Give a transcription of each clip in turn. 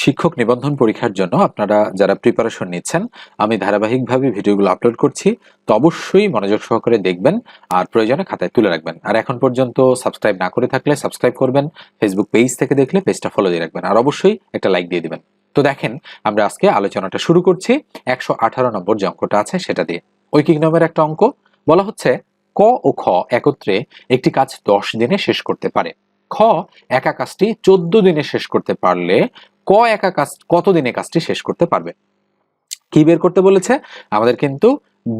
শিক্ষক নিবন্ধন পরীক্ষার জন্য আপনারা যারা প্রিপারেশন নিচ্ছেন, আমি ধারাবাহিকভাবে ভিডিওগুলো আপলোড করছি, তো অবশ্যই মনোযোগ সহকারে দেখবেন আর প্রয়োজনে খাতায় তুলে রাখবেন। আর এখন পর্যন্ত সাবস্ক্রাইব না করে থাকলে সাবস্ক্রাইব করবেন, ফেসবুক পেজ থেকে দেখলে পেজটা ফলো দিয়ে রাখবেন, আর অবশ্যই একটা লাইক দিয়ে দিবেন। তো দেখেন, আমরা আজকে আলোচনাটা শুরু করছি 118 নম্বর যে অঙ্কটা আছে সেটা দিয়ে। ঐকিক নিয়মের একটা অঙ্ক। বলা হচ্ছে ক ও খ একত্রে একটি কাজ 10 দিনে শেষ করতে পারে। খ একা কাজটি 14 দিনে শেষ করতে পারলে ক একা কাজ কত দিনে কাজটি শেষ করতে পারবে। কি বের করতে বলেছে? আমাদের কিন্তু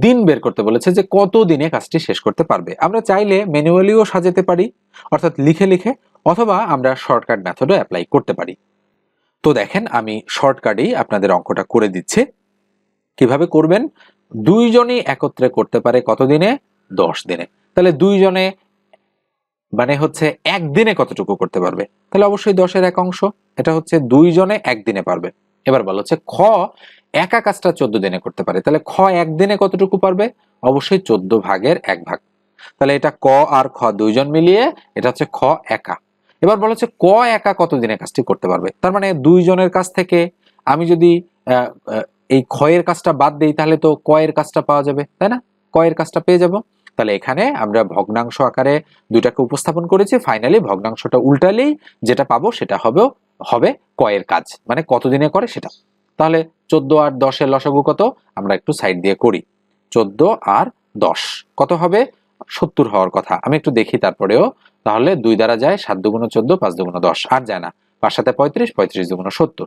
দিন বের করতে বলেছে যে কত দিনে কাজটি শেষ করতে পারবে। আমরা চাইলে ম্যানুয়ালিও সাজাতে পারি, অর্থাৎ লিখে লিখে, অথবা আমরা শর্টকাট মেথডও অ্যাপ্লাই করতে পারি। তো দেখেন, আমি শর্টকাটেই আপনাদের অঙ্কটা করে দিচ্ছি। কিভাবে করবেন? দুইজনই একত্রে করতে পারে কত দিনে? 10 দিনে। তাহলে দুইজনে মানে হচ্ছে একদিনে কতটুকু করতে পারবে? তাহলে অবশ্যই 10-এর 1 অংশ। এটা হচ্ছে দুইজনে একদিনে পারবে। এবার বলা হচ্ছে খ একা কাজটা 14 দিনে করতে পারে। তাহলে খ একদিনে কতটুকু পারবে? অবশ্যই 14 ভাগের 1 ভাগ। তাহলে এটা ক আর খ দুইজন মিলিয়ে এটা হচ্ছে খ একা। এবার বলা হচ্ছে ক একা কত দিনে কাজটি করতে পারবে। তার মানে দুইজনের কাছ থেকে আমি যদি এই খ এর কাজটা বাদ দেই, তাহলে তো ক এর কাজটা পাওয়া যাবে, তাই না? ক এর কাজটা পেয়ে যাব। তাহলে এখানে আমরা ভগ্নাংশ আকারে দুইটাকে উপস্থাপন করেছি। ফাইনালি ভগ্নাংশটা উল্টালেই যেটা পাবো সেটা হবে ক এর কাজ, মানে কতদিনে করে সেটা। তাহলে 14 আর 10 এর লসাগু কত? আমরা একটু সাইড দিয়ে করি। 14 আর 10 কত হবে? 70 হওয়ার কথা। আমি একটু দেখি তারপরেও। তাহলে 2 দ্বারা যায় 7 দুগুণ 14, 5 দুগুণ 10, আর যায় না। 5 7 35, 35 দুগুণ 70।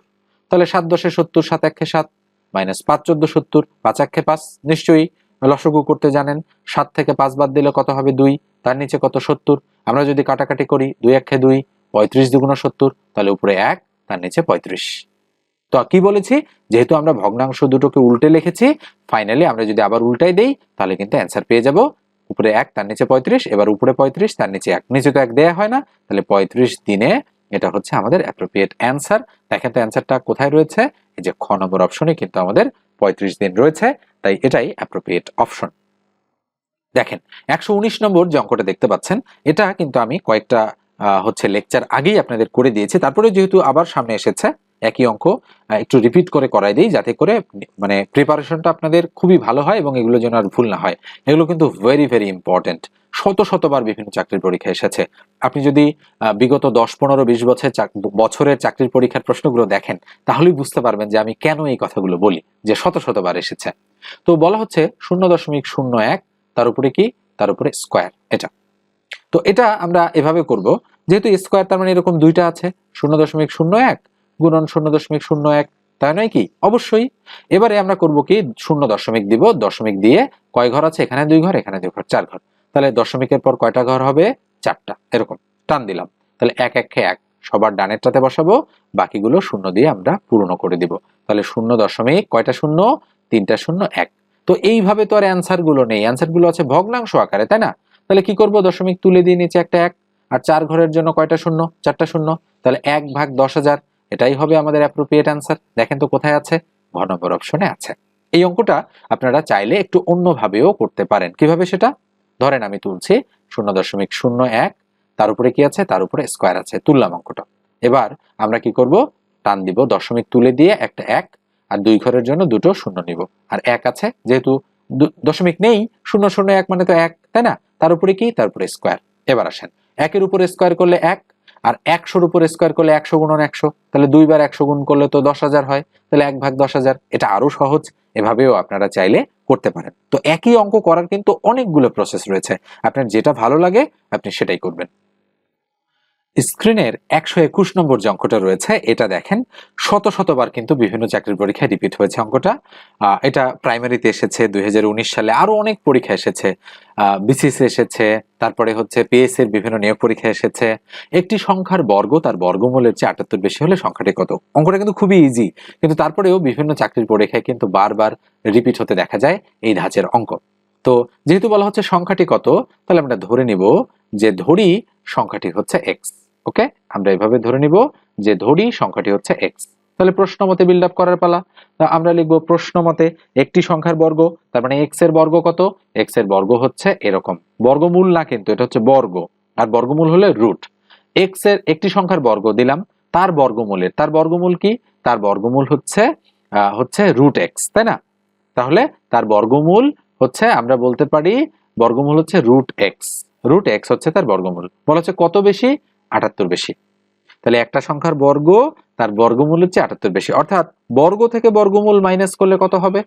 তাহলে 7 10 70, 7 1 7, মাইনাস 5 14 70, 5 1 5। নিশ্চয়ই লসাগু করতে জানেন। 7 থেকে 5 বাদ দিলে কত হবে? 2, তার নিচে কত? 70। আমরা যদি কাটাকাটি করি, 2 1 2, 35 দুগুণ 70, তাহলে উপরে 1, তার নিচে 35। তো কি বলেছি? যেহেতু আমরা ভগ্নাংশ দুটোকে উল্টে লিখেছি, ফাইনালি আমরা যদি আবার উল্টাই দেই তাহলে কিন্তু অ্যান্সার পেয়ে যাব। উপরে 1, তার নিচে 35, এবার উপরে 35, তার নিচে 1, নিচে তো 1 দেয়া হয় না। তাহলে 35 দিনে এটা হচ্ছে আমাদের অ্যাপ্রোপ্রিয়েট অ্যান্সার। দেখেন তো অ্যান্সারটা কোথায় রয়েছে? এই যে খ নম্বর অপশনে কিন্তু আমাদের 35 দিন রয়েছে, তাই এটাই অ্যাপ্রোপ্রিয়েট অপশন। দেখেন 119 নম্বর যে অঙ্কটা দেখতে পাচ্ছেন, এটা কিন্তু আমি কয়েকটা হচ্ছে লেকচার আগেই আপনাদের করে দিয়েছি। তারপরে যেহেতু আবার সামনে এসেছে একই অঙ্ক, একটু রিপিট করে করাই দিই, যাতে করে মানে প্রিপারেশনটা আপনাদের খুবই ভালো হয় এবং এগুলো যেন আর ভুল না হয়। এগুলো কিন্তু ভেরি ভেরি ইম্পর্টেন্ট। শতবার বিভিন্ন চাকরির পরীক্ষা এসেছে। আপনি যদি বিগত 10 15 20 বছরের চাকরির পরীক্ষার প্রশ্নগুলো দেখেন, তাহলেই বুঝতে পারবেন যে আমি কেন এই কথাগুলো বলি, যে শতবার এসেছে। তো বলা হচ্ছে 0.01, তার উপরে কি? তার উপরে স্কোয়ার। তো এটা আমরা এভাবে করব, যেহেতু স্কোয়ার তার মানে এরকম দুইটা আছে, 0.01 গুণন 0.01, তাই নয় কি? অবশ্যই। এবারে আমরা করব কি? 0 দশমিক দিব, দশমিক দিয়ে কয় ঘর আছে? এখানে 2 ঘর, এখানে 2 ঘর, 4 ঘর। তাহলে দশমিকের পর কয়টা ঘর হবে? 4টা। এরকম টান দিলাম। তাহলে 1 1 1 সবার ডানেরটাতে বসাবো, বাকিগুলো 0 দিয়ে আমরা পূরণ করে দিব। তাহলে 0 দশমিক কয়টা শূন্য? 3টা 0 1। তো এইভাবে তো আর অ্যান্সার গুলো নেই, অ্যান্সার গুলো আছে ভগ্নাংশ আকারে, তাই না? তাহলে কি করব? দশমিক তুলে দিয়ে নিচে একটা 1, আর 4 ঘরের জন্য কয়টা শূন্য? 4টা শূন্য। তাহলে 1 ভাগ 10,000, এটাই হবে আমাদের অ্যাপ্রোপ্রিয়েট অ্যান্সার। দেখেন তো কোথায় আছে? ঘ নম্বর অপশনে আছে। এই অঙ্কটা আপনারা চাইলে একটু অন্যভাবেও করতে পারেন। কিভাবে সেটা? ধরেন আমি তুলছি 0.01, তার উপরে কি আছে? তার উপরে স্কোয়ার আছে, তুললাম অঙ্কটা। এবার আমরা কি করব? টান দিব, দশমিক তুলে দিয়ে একটা 1, আর 2 ঘরের জন্য দুটো শূন্য নিব, আর 1 আছে, যেহেতু দশমিক নেই, 0.01 মানে তো 1, তাই না? তার উপরে কি? তার উপরে স্কোয়ার। এবার আসেন, 1-এর উপরে স্কোয়ার করলে 1, আর 100-র উপরে স্কোয়ার করলে 100 গুণন 100। তাহলে 2 বার 100 গুণ করলে তো 10,000 হয়। তাহলে 1 ভাগ 10,000। এটা আরো সহজ, এভাবেও আপনারা চাইলে করতে পারেন। তো একই অঙ্ক করার কিন্তু অনেকগুলো প্রসেস রয়েছে, আপনার যেটা ভালো লাগে আপনি সেটাই করবেন। স্ক্রিনের 121 নম্বর যে অঙ্কটা রয়েছে, এটা দেখেন শতবার কিন্তু বিভিন্ন চাকরির পরীক্ষায় রিপিট হয়েছে অঙ্কটা। এটা প্রাইমারিতে এসেছে 2019 সালে, আরো অনেক পরীক্ষা এসেছে, বিসিএস এসেছে, তারপরে হচ্ছে পিএস এর বিভিন্ন নিয়োগ পরীক্ষা এসেছে। একটি সংখ্যার বর্গ তার বর্গমূলের চেয়ে 78 বেশি হলে সংখ্যাটি কত? অঙ্কটা কিন্তু খুবই ইজি, কিন্তু তারপরেও বিভিন্ন চাকরির পরীক্ষায় কিন্তু বারবার রিপিট হতে দেখা যায় এই ধাঁচের অঙ্ক। তো যেহেতু বলা হচ্ছে সংখ্যাটি কত, তাহলে আমরা ধরে নিব যে ধরি সংখ্যাটি হচ্ছে এক্স। ওকে, আমরা এভাবে ধরে নিব যে ধরি সংখ্যাটি হচ্ছে এক্স। তাহলে প্রশ্ন মতে বিল্ড আপ করার পালা। আমরা লিখবো প্রশ্ন মতে একটি সংখ্যার বর্গ, তার মানে এক্স এর বর্গ কত? এক্স এর বর্গ হচ্ছে এরকম, বর্গমূল না কিন্তু, এটা হচ্ছে বর্গ, আর বর্গমূল হলে রুট। এক্স এর একটি সংখ্যার বর্গ দিলাম, তার বর্গমূল কি? তার বর্গমূল হচ্ছে রুট এক্স, তাই না? তাহলে তার বর্গমূল হচ্ছে, আমরা বলতে পারি বর্গমূল হচ্ছে রুট এক্স। রুট এক্স হচ্ছে তার বর্গমূল। বলা হচ্ছে কত বেশি? 78 বেশি। তাহলে একটা সংখ্যার বর্গ, তার বর্গমূল হচ্ছে 78 বেশি, অর্থাৎ বর্গ থেকে বর্গমূল মাইনাস করলে কত হবে?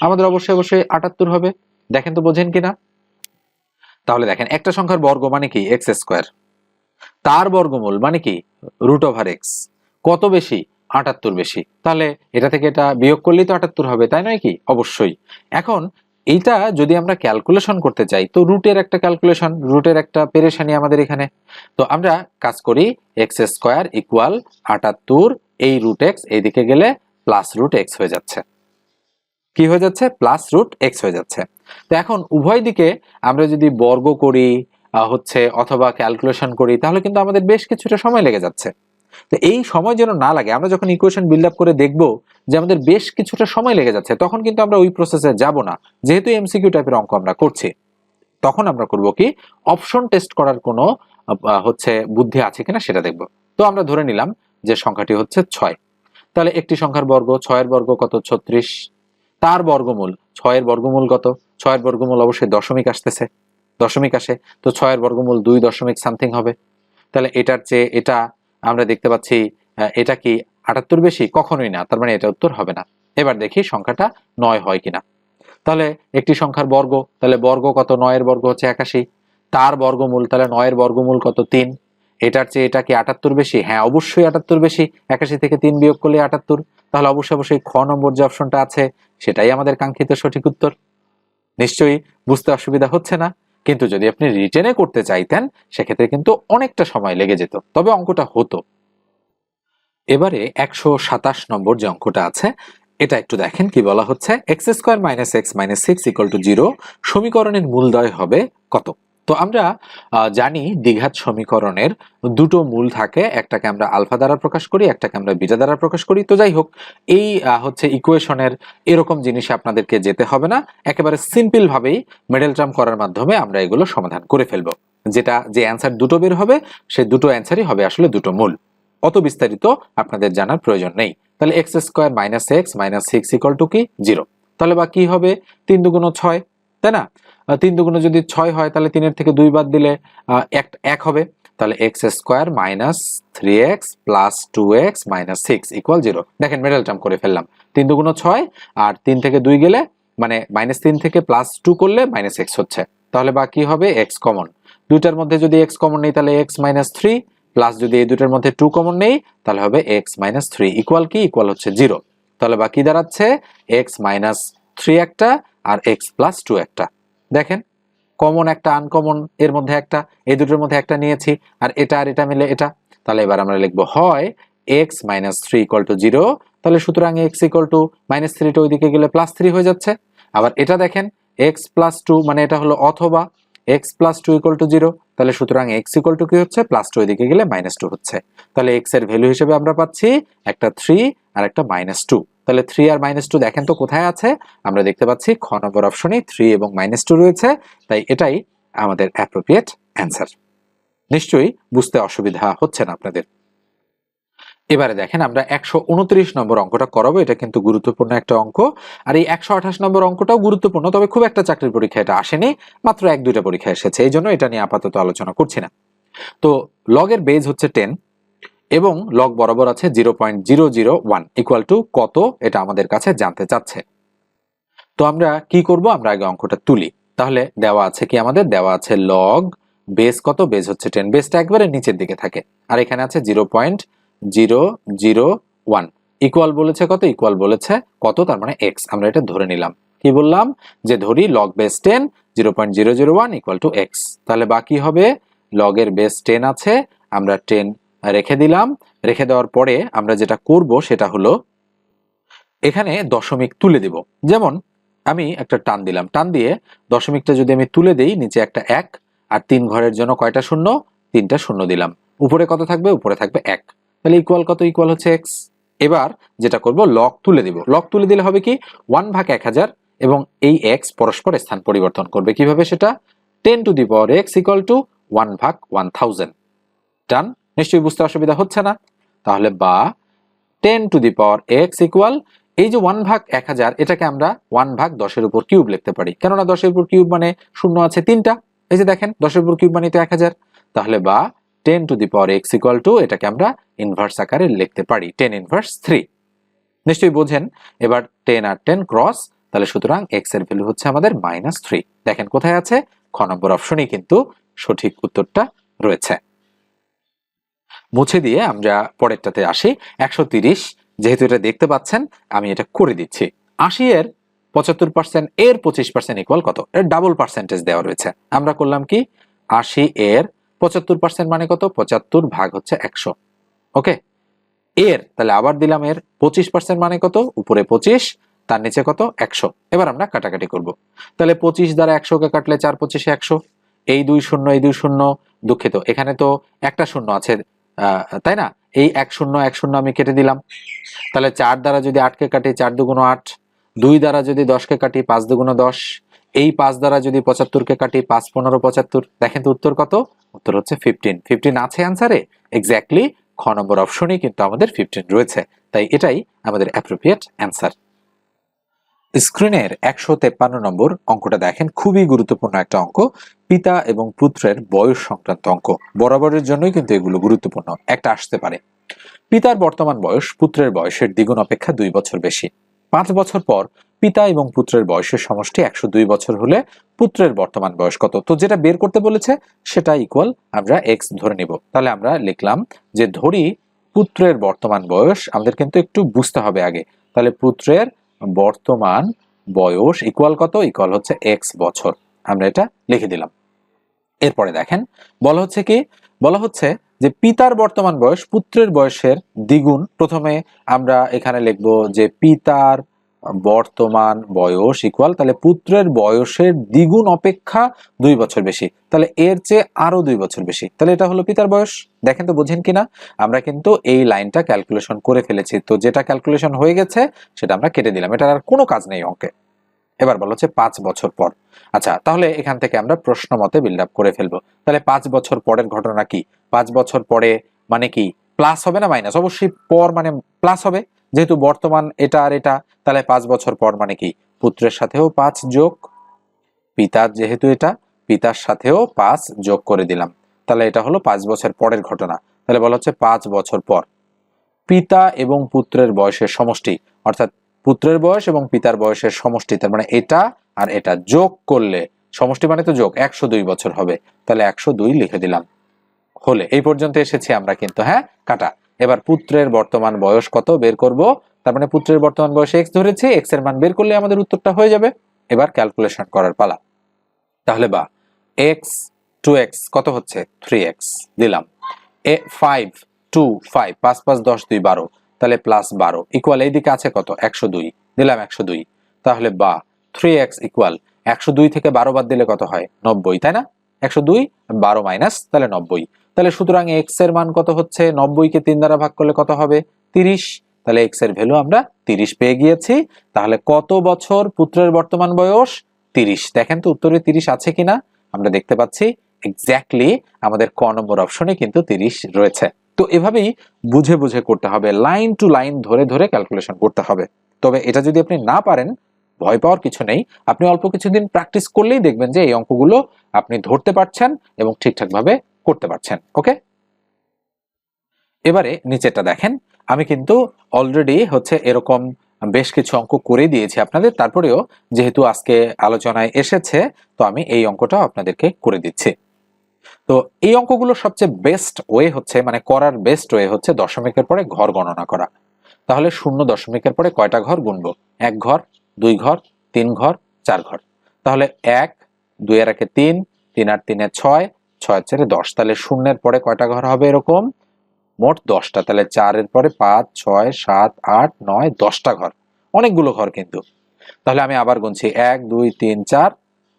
আমাদের অবশ্যই 78 হবে। দেখেন তো বোঝেন কিনা? তাহলে দেখেন, একটা সংখ্যার বর্গ মানে কি? X square. তার বর্গমূল মানে কি? Root over X. কত বেশি? 78 বেশি। তাহলে এটা থেকে এটা বিয়োগ করলেই তো 78 হবে, তাই নয় কি? অবশ্যই। এখন এইটা যদি আমরা ক্যালকুলেশন করতে চাই, তো রুটের একটা ক্যালকুলেশন, রুটের একটা পেরেশানি আমাদের এখানে। তো আমরা কাজ করি, এক্স স্কোয়ার ইকুয়াল 78, এই রুট এক্স এইদিকে গেলে প্লাস রুট এক্স হয়ে যাচ্ছে। কি হয়ে যাচ্ছে? প্লাস রুট এক্স হয়ে যাচ্ছে। তো এখন উভয় দিকে আমরা যদি বর্গ করি অথবা ক্যালকুলেশন করি, তাহলে কিন্তু আমাদের বেশ কিছুটা সময় লেগে যাচ্ছে। তো এই সময় যেন না লাগে, আমরা যখন ইকুয়েশন বিল্ড আপ করে দেখব যে আমাদের বেশ কিছুটা সময় লেগে যাচ্ছে, তখন কিন্তু আমরা ওই প্রসেসে যাব না। যেহেতু এমসিকিউ টাইপের অঙ্ক আমরা করছি, তখন আমরা করব কি, অপশন টেস্ট করার কোনো বুদ্ধি আছে কিনা সেটা দেখব। তো আমরা ধরে নিলাম যে সংখ্যাটি হচ্ছে 6। তাহলে একটি সংখ্যার বর্গ, 6 এর বর্গ কত? 36। তার বর্গমূল, 6 এর বর্গমূল কত? 6 এর বর্গমূল অবশ্যই দশমিক আসতেছে, দশমিক আসে, তো 6 এর বর্গমূল 2 দশমিক সামথিং হবে। তাহলে এটার চেয়ে এটা আমরা দেখতে পাচ্ছি এটা কি 78 বেশি? কখনোই না, তার মানে এটা উত্তর হবে না। এবার দেখি সংখ্যাটা 9 হয় কিনা। তাহলে একটি সংখ্যার বর্গ, তাহলে বর্গ কত? 9 এর বর্গ হচ্ছে 81। তার বর্গমূল, তাহলে 9 এর বর্গমূল কত? 3। এটার চেয়ে এটা কি 78 বেশি? হ্যাঁ, অবশ্যই 78 বেশি। 81 থেকে 3 বিয়োগ করলে 78। তাহলে অবশ্যই খ নম্বর যে অপশনটা আছে সেটাই আমাদের কাঙ্ক্ষিত সঠিক উত্তর। নিশ্চয়ই বুঝতে অসুবিধা হচ্ছে না? কিন্তু যদি আপনি রিটেনে করতে চাইতেন, সেক্ষেত্রে কিন্তু অনেকটা সময় লেগে যেত, তবে অঙ্কটা হতো। এবারে 127 নম্বর যে অঙ্কটা আছে, এটা একটু দেখেন কি বলা হচ্ছে। X square minus x minus 6 equal to 0 সমীকরণের মূলদ্বয় হবে কত? তো আমরা জানি দ্বিঘাত সমীকরণের দুটো মূল থাকে, একটাকে আমরা আলফা দ্বারা প্রকাশ করি, একটাকে আমরা বিটা দ্বারা প্রকাশ করি। তো যাই হোক, এই ইকুয়েশনের এরকম জিনিসে আপনাদেরকে যেতে হবে না, একেবারে সিম্পল ভাবেই মিডল টার্ম করার মাধ্যমে আমরা এগুলো সমাধান করে ফেলবো। যে অ্যান্সার দুটো বের হবে, সেই দুটো অ্যান্সারই হবে আসলে দুটো মূল। অত বিস্তারিত আপনাদের জানার প্রয়োজন নেই। তাহলে x square minus x minus 6 equal to কি? 0। তাহলে বা কি হবে? 3 দুগুণ 6, তাই না? 3 দুগুণ যদি 6 হয়, তাহলে 3 এর থেকে 2 বাদ দিলে 1 হবে। তাহলে x square minus 3x plus 2x minus 6 equal 0। দেখেন, মিডল টার্ম করে ফেললাম। 3 দুগুণ 6, আর 3 থেকে 2 গেলে মানে -3 থেকে +2 করলে -x হচ্ছে। তাহলে বা কি হবে? x common. দুইটার মধ্যে যদি x কমন নেই, তাহলে x মাইনাস 3, প্লাস যদি এই দুটোর মধ্যে 2 কমন নেই, তাহলে হবে x মাইনাস 3 ইকুয়াল কি? ইকুয়াল হচ্ছে 0। তাহলে বাকি দাঁড়াচ্ছে x মাইনাস 3 একটা আর x প্লাস 2 একটা। দেখেন, কমন একটা, আনকমন এর মধ্যে একটা, এই দুটোর মধ্যে একটা নিয়েছি, আর এটা আর এটা মিলে এটা। তাহলে এবার আমরা লিখবো হয় x মাইনাস 3 ইকুয়াল টু 0। তাহলে সুতরাং x ইকুয়াল টু -3 টা ওইদিকে গেলে +3 হয়ে যাচ্ছে। আবার এটা দেখেন, x প্লাস 2 মানে এটা হলো অথবা x প্লাস 2 ইকুয়াল টু 0। তাহলে সুতরাং x ইকুয়াল টু কি হচ্ছে? +2 ওইদিকে গেলে -2 হচ্ছে। তাহলে x এর ভ্যালু হিসেবে আমরা পাচ্ছি একটা 3 আর একটা -2। তাহলে 3 আর -2 দেখেন তো কোথায় আছে? আমরা দেখতে পাচ্ছি খ নম্বর অপশনে 3 এবং -2 রয়েছে। তাই এটাই আমাদের অ্যাপ্রোপ্রিয়েট অ্যান্সার। নিশ্চয়ই বুঝতে অসুবিধা হচ্ছে না আপনাদের। এবারে দেখেন, আমরা 129 নম্বর অঙ্কটা করাবো। এটা কিন্তু গুরুত্বপূর্ণ একটা অঙ্ক। আর এই 128 নম্বর অঙ্কটাও গুরুত্বপূর্ণ, তবে খুব একটা চাকরির পরীক্ষা এটা আসেনি, মাত্র 1-2টা পরীক্ষা এসেছে, এই জন্য এটা নিয়ে আপাতত আলোচনা করছি না। তো লগের বেজ হচ্ছে 10 এবং লগ বরাবর আছে 0.001 ইকুয়াল টু কত, এটা আমাদের কাছে জানতে চাচ্ছে। তো আমরা কি করব? আমরা আগে অঙ্কটা তুলি। তাহলে দেওয়া আছে কি? আমাদের দেওয়া আছে লগ বেস কত? বেস হচ্ছে 10, বেসটা একবারে নিচের দিকে থাকে, আর এখানে আছে 0.001 ইকুয়াল বলেছে কত? ইকুয়াল বলেছে কত? তার মানে x। আমরা এটা ধরে নিলাম। কি বললাম? যে ধরি log base 10 0.001 equal to x। তাহলে বাকি হবে লগের বেস 10 আছে, আমরা 10 রেখে দিলাম। রেখে দেওয়ার পরে আমরা যেটা করব সেটা হলো এখানে দশমিক তুলে দিব। যেমন আমি একটা টান দিলাম, টান দিয়ে দশমিকটা যদি আমি তুলে দেই, নিচে একটা 1 আর 3 ঘরের জন্য কয়টা শূন্য? 3টা শূন্য দিলাম। উপরে কত থাকবে? উপরে থাকবে 1। তাহলে ইকুয়াল কত? ইকুয়াল হচ্ছে x। এবার যেটা করব, লগ তুলে দিব। লগ তুলে দিলে হবে কি? 1/1000 এবং এই x পরস্পর স্থান পরিবর্তন করবে। কিভাবে সেটা? 10 to the power x equal to 1/1000। ডান? নিশ্চয়ই বুঝতে অসুবিধা হচ্ছে না? তাহলে বা 10 to the power x equal এই যে 1/1000 এটাকে আমরা 1/10 উপর কিউব লিখতে পারি, কেননা 10 উপর কিউব মানে শূন্য আছে 3টা। এই যে দেখেন 10 উপর কিউব মানে তো 1000। তাহলে বা 10 to the power x equal to এটাকে আমরা ইনভার্স আকারে লিখতে পারি 10 ইনভার্স 3। নিশ্চয়ই বোঝেন। এবার 10 আর 10 ক্রস, তাহলে সুতরাং এক্স এর ভ্যালু হচ্ছে আমাদের -3। দেখেন কোথায় আছে, খ নম্বর অপশনই কিন্তু সঠিক উত্তরটা রয়েছে। মুছে দিয়ে আমরা পরেরটাতে আসি। 130, যেহেতু এটা দেখতে পাচ্ছেন আমি এটা করে দিচ্ছি। 80 এর 75% এর 25% ইকুয়াল কত? এর ডাবল পার্সেন্টেজ দেওয়া রয়েছে। আমরা করলাম কি, 80 এর 75% মানে কত? 75 ভাগ হচ্ছে 100। ওকে, এর তাহলে আবার দিলাম এর 25% মানে কত? উপরে 25, তার নিচে কত? 100। এবার আমরা কাটাকাটি করব। তাহলে 25 দ্বারা 100 কে কাটলে 4 25 100, এই 2 শূন্য এই 2 শূন্য, দুঃখিত এখানে তো একটা শূন্য আছে, তাই না? এই 1 শূন্য 1 শূন্য আমি কেটে দিলাম। তাহলে 4 দ্বারা যদি 8 কে কাটি 4 দুগুণ 8, 2 দ্বারা যদি 10 কে কাটি 5 দুগুণ 10, এই 5 দ্বারা যদি 75 কে কাটি 5 15 75। দেখেন তো উত্তর কত? উত্তর হচ্ছে 15। 15 আছে অ্যান্সারে, এক্স্যাক্টলি খ নম্বর অপশনই কিন্তু আমাদের 15 রয়েছে, তাই এটাই আমাদের অ্যাপ্রোপ্রিয়েট অ্যান্সার। স্ক্রিনের 153 নম্বর অঙ্কটা দেখেন, খুবই গুরুত্বপূর্ণ একটা অঙ্ক, পিতা এবং পুত্রের বয়স সংক্রান্ত অঙ্ক। বরাবরের জন্যই কিন্তু এগুলো গুরুত্বপূর্ণ, একটা আসতে পারে। পিতার বর্তমান বয়স পুত্রের বয়সের দ্বিগুণ অপেক্ষা 2 বছর বেশি। 5 বছর পর পিতা এবং পুত্রের বয়সের সমষ্টি 102 বছর হলে পুত্রের বর্তমান বয়স কত? তো যেটা বের করতে বলেছে সেটা ইকুয়াল আমরা এক্স ধরে নিব। তাহলে আমরা লিখলাম যে ধরি পুত্রের বর্তমান বয়স, আমাদের কিন্তু একটু বুঝতে হবে আগে। তাহলে পুত্রের বর্তমান বয়স ইকুয়াল কত? ইকুয়াল হচ্ছে এক্স বছর। আমরা এটা লিখে দিলাম। এরপরে দেখেন বলা হচ্ছে কি, বলা হচ্ছে যে পিতার বর্তমান বয়স পুত্রের বয়সের দ্বিগুণ। প্রথমে আমরা এখানে লিখবো যে পিতার বর্তমান বয়স ইকুয়াল, তাহলে পুত্রের বয়সের দ্বিগুণ অপেক্ষা 2 বছর বেশি, তাহলে এর চেয়ে আরো 2 বছর বেশি, তাহলে এটা হলো পিতার বয়স। দেখেন তো বোঝেন কিনা, আমরা কিন্তু এই লাইনটা ক্যালকুলেশন করে ফেলেছি, তো যেটা ক্যালকুলেশন হয়ে গেছে সেটা আমরা কেটে দিলাম, এটার আর কোনো কাজ নেই অঙ্কে। এবার বলা হচ্ছে 5 বছর পর। আচ্ছা, তাহলে এখান থেকে আমরা প্রশ্ন মতে বিল্ড আপ করে ফেলবো। তাহলে 5 বছর পরের ঘটনা কি? 5 বছর পরে মানে কি, প্লাস হবে না মাইনাস? অবশ্যই পর মানে প্লাস হবে, যেহেতু বর্তমান এটা আর এটা। তাহলে 5 বছর পর মানে কি, পুত্রের সাথেও 5 যোগ, পিতার যেহেতু এটা পিতার সাথেও 5 যোগ করে দিলাম। তাহলে এটা হলো 5 বছর পরের ঘটনা। তাহলে বলা হচ্ছে 5 বছর পর পিতা এবং পুত্রের বয়সের সমষ্টি, অর্থাৎ পুত্রের বয়স এবং পিতার বয়সের সমষ্টি, তার মানে এটা আর এটা যোগ করলে, সমষ্টি মানে তো যোগ, 102 বছর হবে। তাহলে 102 লিখে দিলাম। হলে এই পর্যন্ত এসেছি আমরা কিন্তু, হ্যাঁ কাটা। এবার পুত্রের বর্তমান বয়স কত বের করব, তার মানে পুত্রের বর্তমান বয়স এক্স ধরেছি, এক্স এর মান বের করলে আমাদের উত্তরটা হয়ে যাবে। এবার ক্যালকুলেশন করার পালা। তাহলে বা এক্স টু এক্স কত হচ্ছে? 3x দিলাম। 5 2 5 5 5 10 2 12, তাহলে প্লাস 12 ইকুয়াল এইদিকে আছে কত? 102 দিলাম 102। তাহলে বা 3x ইকুয়াল 102 থেকে 12 বাদ দিলে কত হয়? 90, তাই না? 102 12 মাইনাস, তাহলে 90। তাহলে সুতরাং x এর মান কত হচ্ছে? 90 কে 3 দ্বারা ভাগ করলে কত হবে? 30। তাহলে x এর ভ্যালু আমরা 30 পেয়ে গিয়েছি। তাহলে কত বছর পুত্রের বর্তমান বয়স? 30। দেখেন তো উত্তরে 30 আছে কিনা, আমরা দেখতে পাচ্ছি এক্স্যাক্টলি আমাদের ক নম্বর অপশনে কিন্তু 30 রয়েছে। তো এভাবেই বুঝে বুঝে করতে হবে, লাইন টু লাইন ধরে ধরে ক্যালকুলেশন করতে হবে। তবে এটা যদি আপনি না পারেন, ভয় পাওয়ার কিছু নেই, আপনি অল্প কিছুদিন প্র্যাকটিস করলেই দেখবেন যে এই অঙ্কগুলো আপনি ধরতে পারছেন এবং ঠিকঠাক ভাবে করতে পারছেন। ওকে, এবারে নিচেরটা দেখেন, আমি কিন্তু অলরেডি হচ্ছে এরকম বেশ কিছু অঙ্ক করে দিয়েছি আপনাদের, তারপরেও যেহেতু আজকে আলোচনায় এসেছে, তো আমি এই অঙ্কটাও আপনাদেরকে করে দিচ্ছি। তো এই অঙ্কগুলো সবচেয়ে বেস্ট ওয়ে হচ্ছে, মানে করার বেস্ট ওয়ে হচ্ছে দশমিকের পরে ঘর গণনা করা। তাহলে 0 দশমিকের পরে কয়টা ঘর গুনবো? 1 ঘর, 2 ঘর, 3 ঘর, 4 ঘর। তাহলে 1 2 এর 1 3, 3 আর 3 6, 6 আর 4 10। তাহলে 0 এর পরে কয়টা ঘর হবে? এরকম মোট 10টা। তাহলে 4 এর পরে 5 6 7 8 9 10টা ঘর, অনেকগুলো ঘর কিন্তু। তাহলে আমি আবার গুনছি 1 2 3 4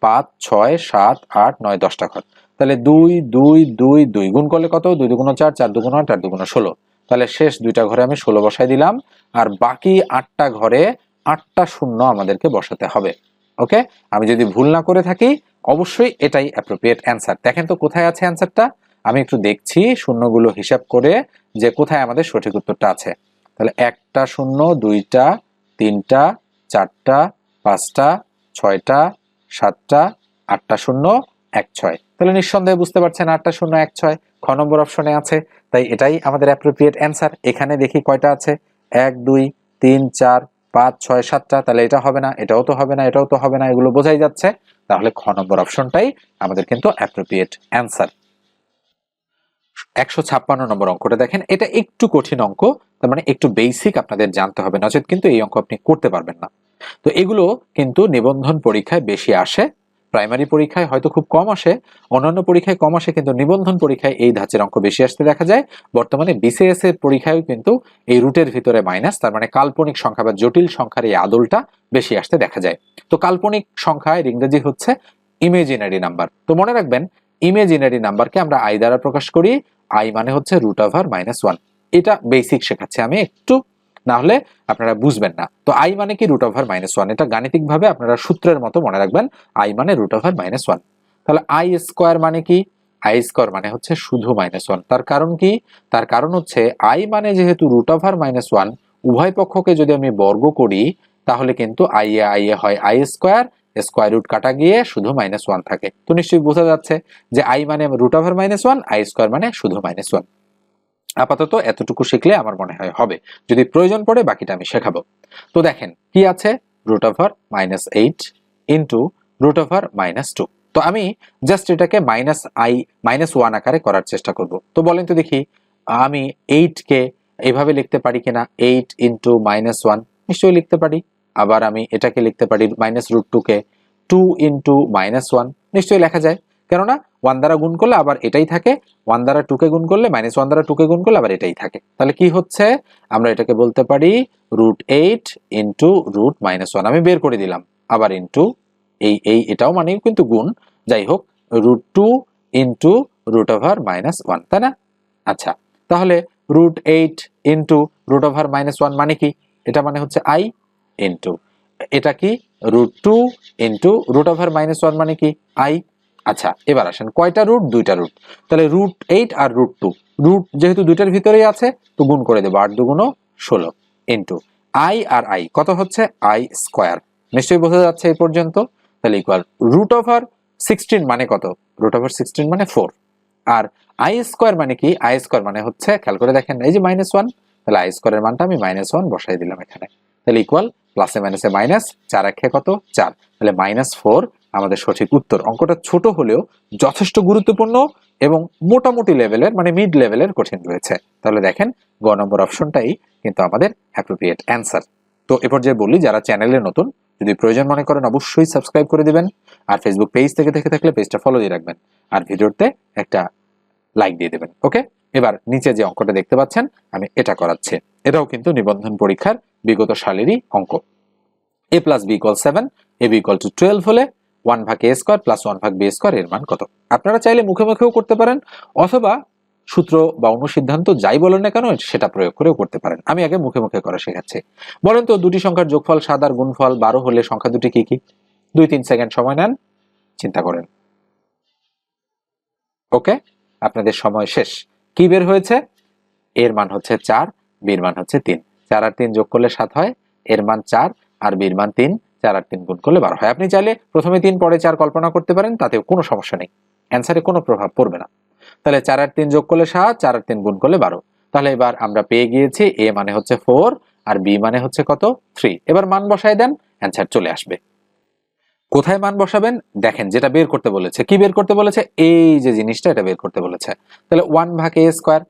5 6 7 8 9 10টা ঘর। তাহলে 2 2 2 2 গুণ করলে কত? 2 দুগুণ 4, 4 দুগুণ 8, 8 দুগুণ 16। তাহলে শেষ দুইটা ঘরে আমি 16 বসাই দিলাম, আর বাকি 8টা ঘরে 8টা শূন্য আমাদেরকে বসাতে হবে। ওকে, আমি যদি ভুল না করে থাকি অবশ্যই এটাই অ্যাপ্রোপ্রিয়েট অ্যান্সার। দেখেন তো কোথায় আছে অ্যান্সারটা, আমি একটু দেখছি শূন্যগুলো হিসাব করে যে কোথায় আমাদের সঠিক উত্তরটা আছে। তাহলে 1টা 0, 2টা, 3টা, 4টা, 5টা, 6টা, 7টা, 8টা 0, 1 6। তাহলে নিঃসন্দেহে বুঝতে পারছেন 8টা 0, 1 6 খ নম্বর অপশনে আছে। তাই এটাই আমাদের অ্যাপ্রোপ্রিয়েট অ্যান্সার। এখানে দেখি কয়টা আছে, 1 2 3 4 5 6 7টা। তাহলে এটা হবে না, এটাও তো হবে না, এটাও তো হবে না, এগুলো বোঝাই যাচ্ছে। তাহলে খ নম্বর অপশনটাই আমাদের কিন্তু অ্যাপ্রোপ্রিয়েট অ্যান্সার। 156 নম্বর অঙ্কটা দেখেন, এটা একটু কঠিন অঙ্ক, তার মানে একটু বেসিক আপনাদের জানতে হবে, নচেত কিন্তু এই অঙ্ক আপনি করতে পারবেন না। তো এগুলো কিন্তু নিবন্ধন পরীক্ষায় বেশি আসে, প্রাইমারি পরীক্ষায় হয়তো খুব কম আসে, অন্যান্য পরীক্ষায় কম আসে, কিন্তু নিবন্ধন পরীক্ষায় এই ধাঁচের অঙ্ক বেশি আসতে দেখা যায়। বর্তমানে বিসিএস এর পরীক্ষায়ও কিন্তু এই রুটের ভিতরে মাইনাস, তার মানে কাল্পনিক সংখ্যা বা জটিল সংখ্যার এই আদলটা বেশি আসতে দেখা যায়। তো কাল্পনিক সংখ্যার ইংরেজি হচ্ছে ইমেজিনারি নাম্বার। তো মনে রাখবেন, ইমেজিনারি নাম্বারকে আমরা আই দ্বারা প্রকাশ করি, আই মানে হচ্ছে √(-1)। এটা বেসিক শেখাচ্ছি আমি একটু, না হলে আপনারা বুঝবেন না। তো আই মানে কি √(-1), এটা গাণিতিক ভাবে আপনারা সূত্রের মতো মনে রাখবেন, আই মানে √(-1). তাহলে আই স্কোয়ার মানে কি, আই স্কোয়ার মানে হচ্ছে শুধু -1। তার কারণ কি, তার কারণ হচ্ছে আই মানে যেহেতু √(-1), উভয় পক্ষকে যদি আমি বর্গ করি তাহলে কিন্তু আই এ হয় আই স্কোয়ার, স্কোয়ার রুট কাটা গিয়ে শুধু -1 থাকে। তো নিশ্চয়ই বোঝা যাচ্ছে যে আই মানে √(-1), আই স্কোয়ার মানে শুধু -1। আপাতত এতটুকু শিখলে আমার মনে হয় হবে, যদি প্রয়োজন পড়ে বাকিটা আমি শেখাবো। তো দেখেন কি আছে, √(-8) ইন্টু √(-2). তো আমি জাস্ট এটাকে -1 আকারে করার চেষ্টা করব। তো বলেন তো দেখি, আমি 8 কে এইভাবে লিখতে পারি কিনা, 8 ইন্টু -1, নিশ্চয়ই লিখতে পারি। আবার আমি এটাকে লিখতে পারি -√2 কে 2 ইন্টু -1, নিশ্চয়ই লেখা যায়, কেননা 1 দ্বারা গুণ করলে আবার এটাই থাকে, 1 দ্বারা 2 কে গুণ করলে, -1 দ্বারা 2 কে গুণ করলে আবার এটাই থাকে। তাহলে কি হচ্ছে, আমরা এটাকে বলতে পারি √8 ইন্টু √-1। আমি বের করে দিলাম, আবার ইন্টু এটাও মানে কিন্তু গুণ, যাই হোক, √2 ইন্টু √(-1), তাই না? আচ্ছা, তাহলে √8 ইন্টু √(-1) মানে কি, এটা মানে হচ্ছে আই, ইন্টু এটা কি √2 ইন্টু √(-1) মানে কি আই। আচ্ছা, এবার আসেন কয়টা রুট, দুইটা রুট, তাহলে √8 আর √2, রুট যেহেতু দুইটার ভিতরেই আছে তো গুণ করে দেবো, 8 2 16 ইন্টু আই আর আই কত হচ্ছে, আই স্কোয়ার, নিশ্চয়ই বোঝা যাচ্ছে এই পর্যন্ত। তাহলে ইকুয়াল √(16) মানে কত, √(16) মানে 4। আর আই স্কোয়ার মানে কি, আই স্কোয়ার মানে হচ্ছে, খেয়াল করে দেখেন এই যে -1, তাহলে আই স্কোয়ারের মানটা আমি -1 বসাই দিলাম এখানে। তাহলে ইকুয়াল প্লাসে মাইনাসে মাইনাস, 4 1 কত 4, তাহলে -4 আমাদের সঠিক উত্তর। অঙ্কটা ছোট হলেও যথেষ্ট গুরুত্বপূর্ণ এবং মোটামুটি লেভেলের, মানে মিড লেভেলের কঠিন রয়েছে। তাহলে দেখেন গ নম্বর অপশনটাই কিন্তু আমাদের অ্যাপ্রোপ্রিয়েট অ্যান্সার। তো এরপর যে বললি, যারা চ্যানেলে নতুন, যদি প্রয়োজন মনে করেন অবশ্যই সাবস্ক্রাইব করে দিবেন, আর ফেসবুক পেজ থেকে দেখে থাকলে পেজটা ফলো দিয়ে রাখবেন, আর ভিডিওতে একটা লাইক দিয়ে দেবেন। ওকে, এবার নিচে যে অঙ্কটা দেখতে পাচ্ছেন আমি এটা করাচ্ছি, এটাও কিন্তু নিবন্ধন পরীক্ষার বিগত সালেরই অঙ্ক। a + b = 7, ab = 12 হলে 1/a² + 1/b² এর মান কত? আপনারা চাইলে মুখে মুখেও করতে পারেন, অথবা সূত্র বা অনুসিদ্ধান্ত যাই বলেন না কেন সেটা প্রয়োগ করেও করতে পারেন। আমি আগে মুখে মুখে করা শেখাচ্ছি। বলেন তো, দুটি সংখ্যার যোগফল 7 আর গুণফল 12 হলে সংখ্যা দুটি কি কি? 2-3 সেকেন্ড সময় নেন, চিন্তা করেন। ওকে, আপনাদের সময় শেষ। কি বের হয়েছে? এর মান হচ্ছে 4, বির মান হচ্ছে 3। 4 আর 3 যোগ করলে 7 হয়, এর মান 4 আর বির মান 3, 4 আর 3 গুণ করলে 12 হয়। আপনি চাইলে প্রথমে 3 পরে 4 কল্পনা করতে পারেন, তাতেও কোনো সমস্যা নেই, অ্যান্সারে কোনো প্রভাব পড়বে না। তাহলে 4 আর 3 যোগ করলে 7, 4 আর 3 গুণ করলে 12। তাহলে এবার আমরা পেয়ে গিয়েছি a মানে হচ্ছে 4 আর b মানে হচ্ছে কত, 3। এবার মান বসায় দেন, অ্যান্সার চলে আসবে। কোথায় মান বসাবেন? দেখেন যেটা বের করতে বলেছে, কি বের করতে বলেছে, এই যে জিনিসটা এটা বের করতে বলেছে। তাহলে 1/a²,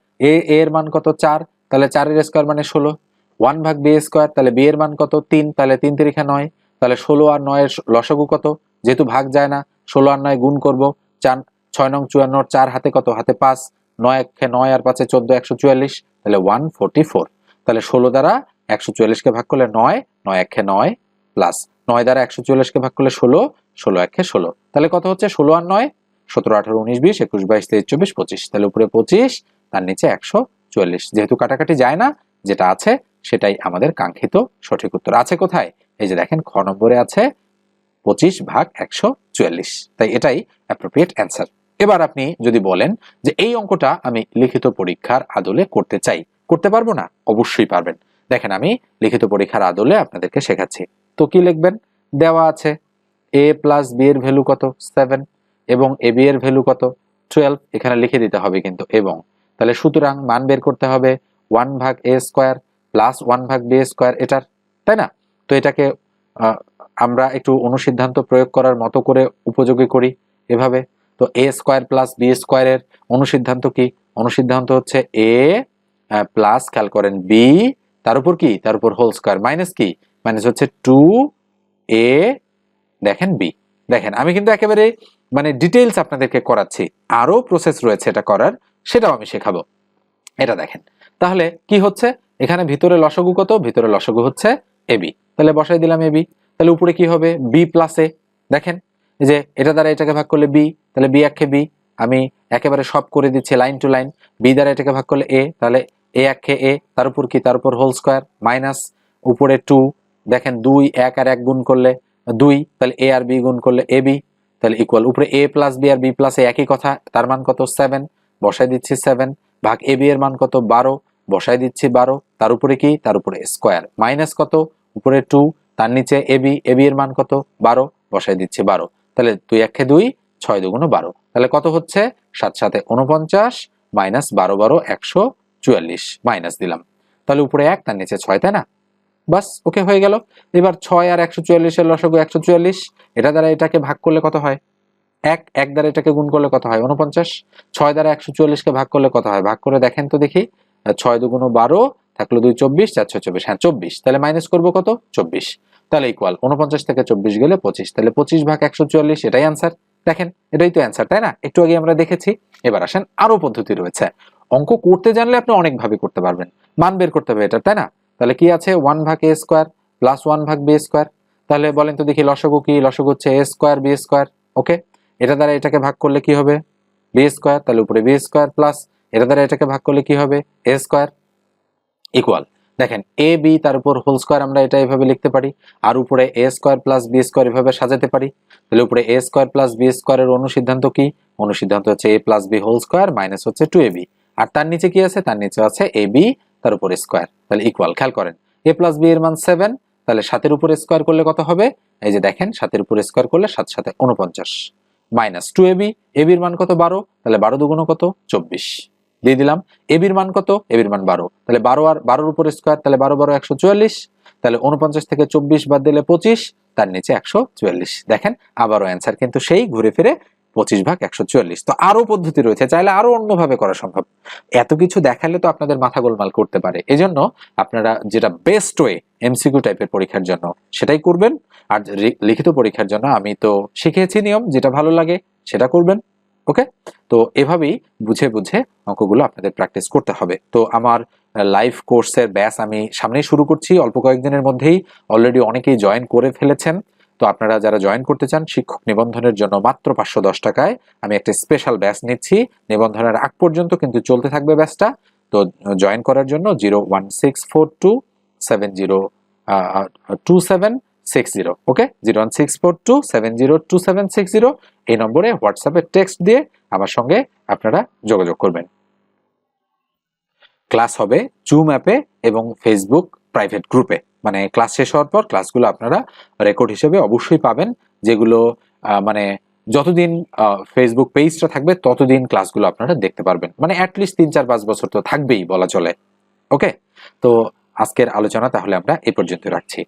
এর মান কত 4, তাহলে 4 এর স্কয়ার মানে 16। 1/b², তাহলে b এর মান কত 3, তাহলে 3 × 9, তাহলে 16 আর 9 এর লসাগু কত, যেহেতু ভাগ যায় না 16 আর 9 গুণ করব, 4 6 নং 54, 4 হাতে কত, হাতে 5, 9 1 9 আর 5 14, 144, তাহলে 144। তাহলে 16 দ্বারা 144 কে ভাগ করলে 9, 9 1 9 প্লাস 9 দ্বারা 144 কে ভাগ করলে 16, 16 1 16, তাহলে কত হচ্ছে 16 আর 9 17 18 19 20 21 22 23 24 25, তাহলে উপরে 25, তার নিচে 144। যেহেতু কাটাকাটি যায় না, যেটা আছে সেটাই আমাদের কাঙ্ক্ষিত সঠিক উত্তর। আছে কোথায়? এই যে দেখেন খ নম্বরে আছে 25/144, তাই এটাই অ্যাপ্রোপ্রিয়েট অ্যান্সার। এবার আপনি যদি বলেন যে এই অঙ্কটা আমি লিখিত পরীক্ষার আদলে করতে চাই, করতে পারবো না? অবশ্যই পারবেন। দেখেন আমি লিখিত পরীক্ষার আদলে আপনাদেরকে শেখাচ্ছি। তো কি লিখবেন? দেওয়া আছে a প্লাস বি এর ভ্যালু কত 7 এবং এ বি এর ভ্যালু কত 12, এখানে লিখে দিতে হবে কিন্তু এবং, তাহলে সুতরাং মান বের করতে হবে 1 ভাগ a স্কয়ার প্লাস 1 ভাগ b স্কয়ার এটার, তাই না? তো এটাকে আমরা একটু অনুসিদ্ধান্ত প্রয়োগ করার মতো করে উপযোগী করি এভাবে। তো a স্কয়ার প্লাস b স্কয়ারের অনুসিদ্ধান্ত কি? অনুসিদ্ধান্ত হচ্ছে a প্লাস খেয়াল করেন b তার উপর কি, তার উপর হোল স্কয়ার মাইনাস কি, মাইনাস হচ্ছে 2a দেখেন b। দেখেন আমি কিন্তু একেবারে মানে ডিটেইলস আপনাদেরকে করাচ্ছি, আরো প্রসেস রয়েছে এটা করার, সেটাও আমি শেখাবো। এটা দেখেন তাহলে কি হচ্ছে, এখানে ভিতরে লসাগু কত, ভিতরে লসাগু হচ্ছে ab, তাহলে বসাই দিলাম ab, তাহলে উপরে কি হবে b প্লাস a। দেখেন এই যে এটা দ্বারা এটাকে ভাগ করলে b, তাহলে b একে b, আমি একেবারে সব করে দিচ্ছি লাইন টু লাইন, b দ্বারা এটাকে ভাগ করলে a, তাহলে a একে a, তার উপর কি, তার উপর হোল স্কয়ার মাইনাস উপরে 2, দেখেন 2 1 আর 1 গুণ করলে 2, তাহলে a আর b গুণ করলে ab, তাহলে ইকুয়াল উপরে a প্লাস b আর b প্লাস a একই কথা, তার মান কত 7, বসাই দিচ্ছি 7 ভাগ ab এর মান কত 12, বসাই দিচ্ছি 12, তার উপরে কি, তার উপরে স্কয়ার মাইনাস কত উপরে 2, তার নিচে ab, ab এর মান কত 12, বসাই দিচ্ছি 12, তাহলে 2 একে 2, 6 দুগুণ 12, তাহলে কত হচ্ছে 7 7 49 মাইনাস 12 12 144 মাইনাস দিলাম, তাহলে উপরে 1 তার নিচে 6, তাই না? বাস ওকে হয়ে গেল। এবার 6 আর 144 এর লসাগু 144, এটা দ্বারা এটাকে ভাগ করলে কত হয় 1, 1 দ্বারা এটাকে গুণ করলে কত হয় 49, 6 দ্বারা 144 কে ভাগ করলে কত হয়, ভাগ করে দেখেন তো দেখি, 6 দুগুণ 12 থাকলো 2 24, 4 6 24, হ্যাঁ 24, তাহলে মাইনাস করব কত 24, তাহলে ইকুয়াল 49 থেকে 24 গেলে 25, তাহলে 25 ভাগ 144 এটাই অ্যান্সার। দেখেন এটাই তো অ্যান্সার, তাই না? একটু আগে আমরা দেখেছি। এবার আসেন আরো পদ্ধতি রয়েছে, অঙ্ক করতে জানলে আপনি অনেক ভাবে করতে পারবেন, মান বের করতে হবে এটা, তাই না? তাহলে কি আছে 1 ভাগ a স্কয়ার প্লাস 1 ভাগ b স্কয়ার, তাহলে বলেন তো দেখি লসাগু কি, লসাগু হচ্ছে a স্কয়ার b স্কয়ার, ওকে, এটা দ্বারা এটাকে ভাগ করলে কি হবে b স্কয়ার, তাহলে উপরে b স্কয়ার প্লাস এটা দ্বারা এটাকে ভাগ করলে কি হবে a স্কয়ার ইকুয়াল, দেখেন a b তার উপর হোল স্কয়ার, আমরা এটা এভাবে লিখতে পারি, আর উপরে a square plus b square এভাবে সাজাতে পারি, তাহলে উপরে a স্কয়ার প্লাস b স্কয়ারের অনুসিদ্ধান্ত কি, অনুসিদ্ধান্ত হচ্ছে a plus b whole square minus হচ্ছে 2ab, আর তার নিচে কি আছে, তার নিচে আছে ab তার উপর স্কয়ার, তাহলে ইকুয়াল, খেয়াল করেন a প্লাস b এর মান 7, তাহলে 7 এর উপর স্কয়ার করলে কত হবে, এই যে দেখেন 7 এর উপর স্কয়ার করলে 7 7 49 মাইনাস 2ab, ab এর মান কত 12, তাহলে 12 দুগুণ কত 24 দিয়ে দিলাম, ab এর মান কত, ab এর মান 12, তাহলে 12 আর 12 এর উপর স্কয়ার, তাহলে 12 12 144, তাহলে 49 থেকে 24 বাদ দিলে 25, তার নিচে 144, দেখেন আবারও অ্যান্সার কিন্তু সেই ঘুরে ফিরে 25 ভাগ 144। তো আরো পদ্ধতি রয়েছে, চাইলে আরো অন্যভাবে করা সম্ভব, এত কিছু দেখালে তো আপনাদের মাথা গোলমাল করতে পারে, এজন্য আপনারা যেটা বেস্ট ওয়ে এমসিকিউ টাইপের পরীক্ষার জন্য সেটাই করবেন, আর লিখিত পরীক্ষার জন্য আমি তো শিখিয়েছি নিয়ম, যেটা ভালো লাগে সেটা করবেন। ওকে, তো এভাবেই বুঝে বুঝে অঙ্কগুলো আপনাদের প্র্যাকটিস করতে হবে। তো আমার লাইভ কোর্সের ব্যাচ আমি সামনেই শুরু করছি, অল্প কয়েকদিনের মধ্যেই, অলরেডি অনেকেই জয়েন করে ফেলেছেন। তো আপনারা যারা জয়েন করতে চান শিক্ষক নিবন্ধনের জন্য মাত্র 510 টাকায় আমি একটা স্পেশাল ব্যাচ নিচ্ছি, নিবন্ধনের আগ পর্যন্ত কিন্তু চলতে থাকবে ব্যাচটা। তো জয়েন করার জন্য 01642702760, ওকে, 01642702760 এই নম্বরে হোয়াটসঅ্যাপে টেক্সট দিয়ে আমার সঙ্গে আপনারা যোগাযোগ করবেন। ক্লাস হবে জুম অ্যাপে এবং ফেসবুক প্রাইভেট গ্রুপে, মানে ক্লাস শেষ হওয়ার পর ক্লাসগুলো আপনারা রেকর্ড হিসেবে অবশ্যই পাবেন, যেগুলো মানে যতদিন ফেসবুক পেজটা থাকবে ততদিন ক্লাসগুলো আপনারা দেখতে পারবেন, মানে অ্যাটলিস্ট 3 4 5 বছর তো থাকবেই বলা চলে। ওকে, তো আজকের আলোচনা তাহলে আমরা এই পর্যন্ত রাখছি।